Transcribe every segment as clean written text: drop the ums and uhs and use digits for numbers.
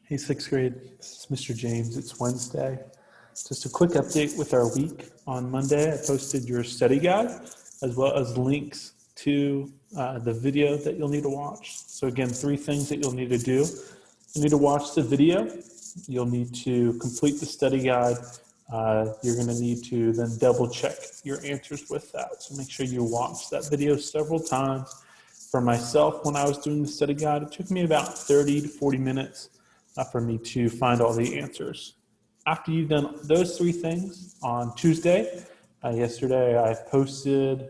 Hey, sixth grade, this is Mr. James. It's Wednesday. Just a quick update with our week. On Monday, I posted your study guide as well as links to the video that you'll need to watch. So again, 3 things that you'll need to do. You need to watch the video. You'll need to complete the study guide. You're going to need to then double check your answers with that. So make sure you watch that video several times. For myself, when I was doing the study guide, it took me about 30 to 40 minutes for me to find all the answers. After you've done those 3 things on Tuesday, yesterday I posted,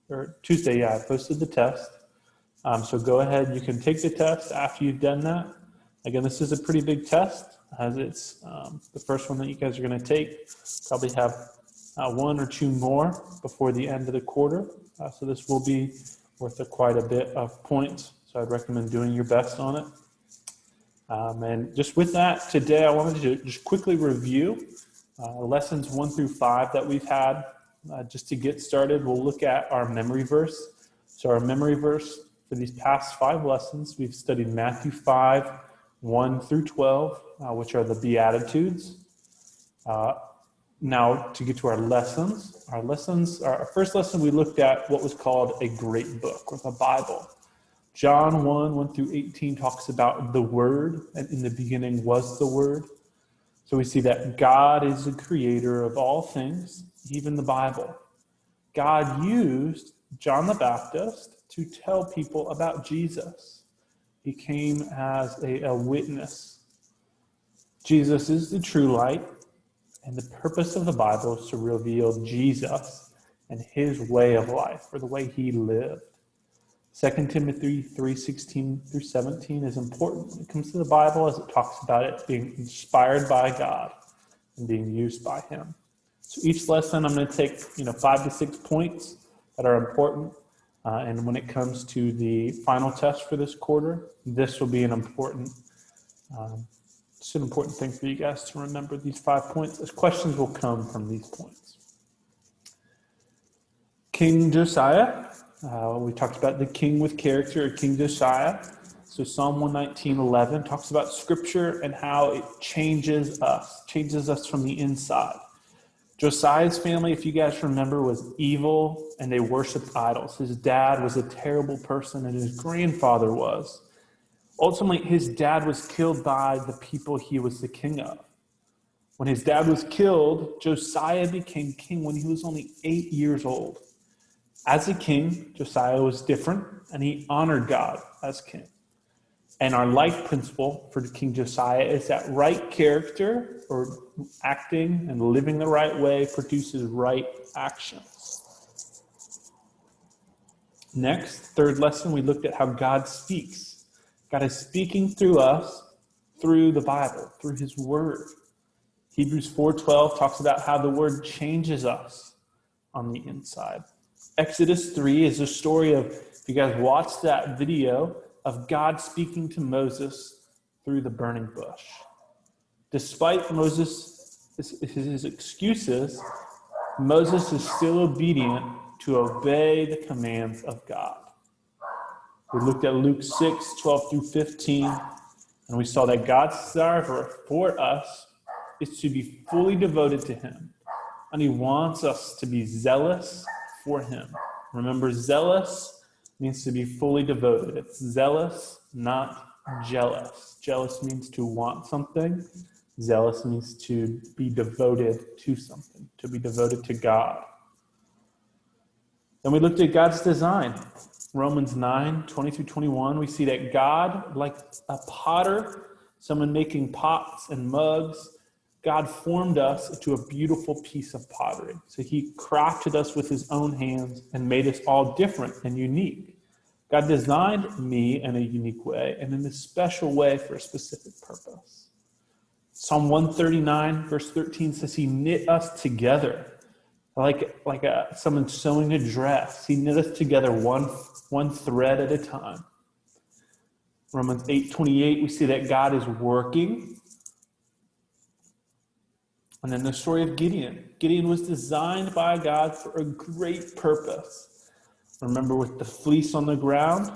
or Tuesday, I posted the test. So go ahead, you can take the test after you've done that. Again, this is a pretty big test, as it's the first one that you guys are going to take. Probably have 1 or 2 more before the end of the quarter. So this will be worth quite a bit of points. So I'd recommend doing your best on it. And just with that, today I wanted to just quickly review lessons 1 through 5 that we've had. Just to get started, we'll look at our memory verse. So our memory verse for these past 5 lessons, we've studied Matthew 5, 1 through 12, which are the Beatitudes. Now to get to our lessons, our first lesson we looked at what was called a great book, or the Bible. John 1 through 18 talks about the Word, and in the beginning was the Word. So we see that God is the creator of all things, even the Bible. God used John the Baptist to tell people about Jesus. He came as a witness. Jesus is the true light, and the purpose of the Bible is to reveal Jesus and his way of life, or the way he lived. 2 Timothy 3:16 through 17 is important when it comes to the Bible, as it talks about it being inspired by God and being used by him. So each lesson I'm going to take 5 to 6 points that are important. And when it comes to the final test for this quarter, this will be an important thing for you guys to remember, these 5 points, as questions will come from these points. King Josiah. We talked about the king with character, or King Josiah. So Psalm 119:11 talks about scripture and how it changes us from the inside. Josiah's family, if you guys remember, was evil and they worshiped idols. His dad was a terrible person, and his grandfather was. Ultimately, his dad was killed by the people he was the king of. When his dad was killed, Josiah became king when he was only 8 years old. As a king, Josiah was different, and he honored God as king. And our life principle for King Josiah is that right character, or acting and living the right way, produces right actions. Next, third lesson, we looked at how God speaks. God is speaking through us, through the Bible, through his word. Hebrews 4:12 talks about how the word changes us on the inside. Exodus 3 is a story of, if you guys watched that video, of God speaking to Moses through the burning bush. Despite his excuses, Moses is still obedient to obey the commands of God. We looked at Luke 6:12 through 15, and we saw that God's desire for us is to be fully devoted to him, and he wants us to be zealous for him. Remember, zealous means to be fully devoted. It's zealous, not jealous. Jealous means to want something. Zealous means to be devoted to something, to be devoted to God. Then we looked at God's design. Romans 9:20 through 21, we see that God, like a potter, someone making pots and mugs, God formed us into a beautiful piece of pottery. So he crafted us with his own hands and made us all different and unique. God designed me in a unique way and in a special way for a specific purpose. Psalm 139 verse 13 says he knit us together like someone sewing a dress. He knit us together one thread at a time. Romans 8:28, we see that God is working. And then the story of Gideon. Gideon was designed by God for a great purpose. Remember, with the fleece on the ground?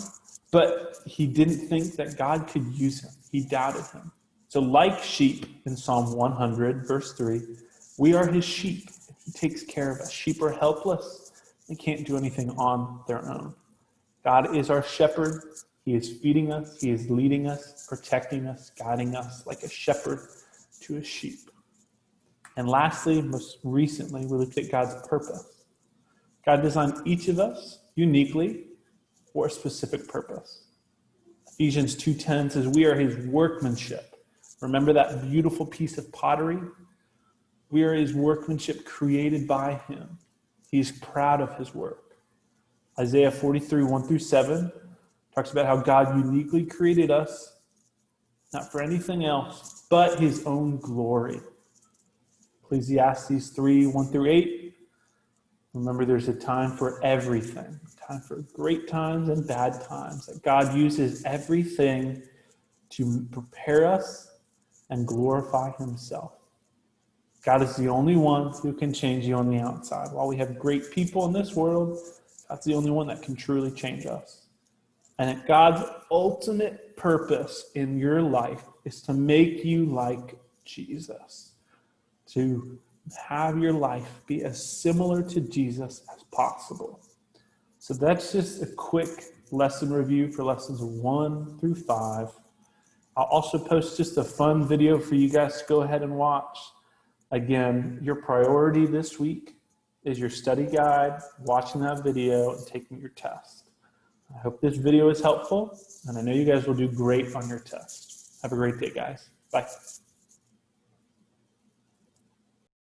But he didn't think that God could use him. He doubted him. So like sheep in Psalm 100, verse 3, we are his sheep. He takes care of us. Sheep are helpless. They can't do anything on their own. God is our shepherd. He is feeding us. He is leading us, protecting us, guiding us like a shepherd to his sheep. And lastly, most recently, we looked at God's purpose. God designed each of us uniquely for a specific purpose. Ephesians 2:10 says we are his workmanship. Remember that beautiful piece of pottery? We are his workmanship created by him. He's proud of his work. Isaiah 43, 1-7 talks about how God uniquely created us, not for anything else, but his own glory. Ecclesiastes 3, 1-8. Remember, there's a time for everything, time for great times and bad times. That God uses everything to prepare us and glorify himself. God is the only one who can change you on the outside. While we have great people in this world, God's the only one that can truly change us. And that God's ultimate purpose in your life is to make you like Jesus, to have your life be as similar to Jesus as possible. So that's just a quick lesson review for lessons 1-5. I'll also post just a fun video for you guys to go ahead and watch. Again, your priority this week is your study guide, watching that video, and taking your test. I hope this video is helpful, and I know you guys will do great on your test. Have a great day, guys. Bye.